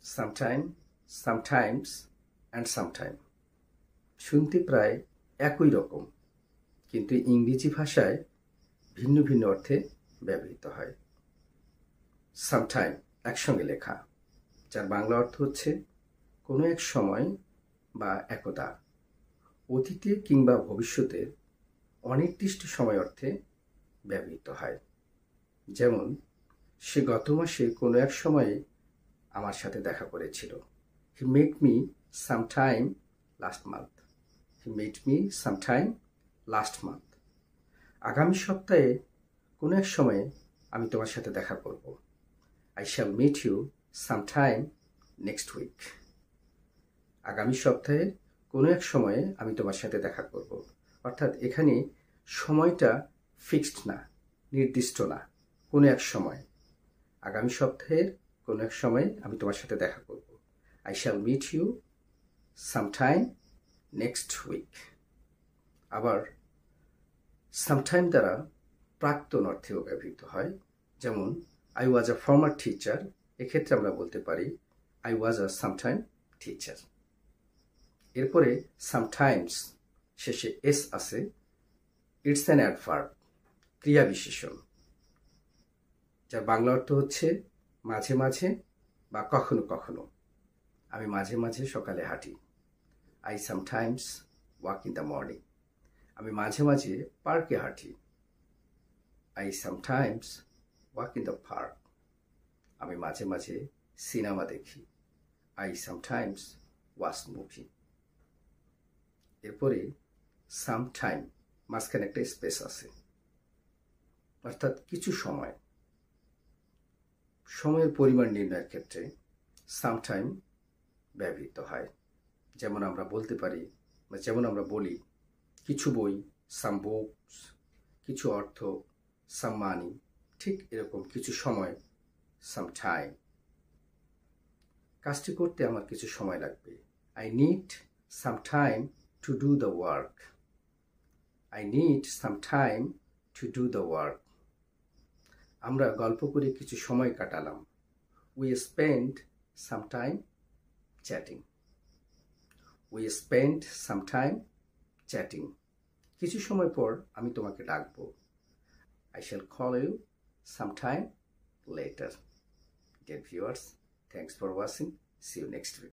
Sometime, sometimes and sometime শুনতে প্রায় একই রকম, কিন্তু ইংরেজি ভাষায় ভিন্ন ভিন্ন অর্থে ব্যবহৃত হয়। সামটাইম একসঙ্গে লেখা, যার বাংলা অর্থ হচ্ছে কোনো এক সময় বা একদা, অতীতে কিংবা ভবিষ্যতের অনির্দিষ্ট সময় অর্থে ব্যবহৃত হয়। যেমন, সে গত মাসে কোনো এক সময়ে আমার সাথে দেখা করেছিল। He met me sometime last month. He met me sometime last month. আগামী সপ্তাহে কোনো এক সময়ে আমি তোমার সাথে দেখা করব। I shall meet you sometime next week. আগামী সপ্তাহে কোনো এক সময়ে আমি তোমার সাথে দেখা করব। অর্থাৎ এখানে সময়টা ফিক্সড না, নির্দিষ্ট না, কোনো এক সময়। আগামী সপ্তাহের কোনো এক সময়ে আমি তোমার সাথে দেখা করব। I shall meet you sometime next week. আবার সামটাইম দ্বারা প্রাক্তন অর্থেও ব্যবহৃত হয়। যেমন, I was a former teacher, এক্ষেত্রে আমরা বলতে পারি I was a sometime teacher. এরপরে সামটাইমস শেষে এস আছে। ইটস অ্যান অ্যাডভার্ব, ক্রিয়া বিশেষণ, যার বাংলা অর্থ হচ্ছে মাঝে মাঝে বা কখনো কখনো। আমি মাঝে মাঝে সকালে হাঁটি। I sometimes walk in the morning. আমি মাঝে মাঝে পার্কে হাঁটি। I sometimes walk in the park. আমি মাঝে মাঝে সিনেমা দেখি। I sometimes watch movie. এরপরে সামটাইম মাঝখানে একটা স্পেস আছে, অর্থাৎ কিছু সময়। সময়ের পরিমাণ নির্ণয়ের ক্ষেত্রে সামটাইম ব্যবহৃত হয়। যেমন আমরা বলতে পারি বা যেমন আমরা বলি, কিছু বই, সাম বুকস, কিছু অর্থ, সাম মানি। ঠিক এরকম কিছু সময়, সামটাইম। কাজটি করতে আমার কিছু সময় লাগবে। I need some time to do the work. I need some time to do the work. আমরা গল্প করে কিছু সময় কাটালাম। We spend some time chatting. We spend some time chatting. কিছু সময় পর আমি তোমাকে ডাকবো। I shall call you some time later. Dear viewers, thanks for watching. See you next week.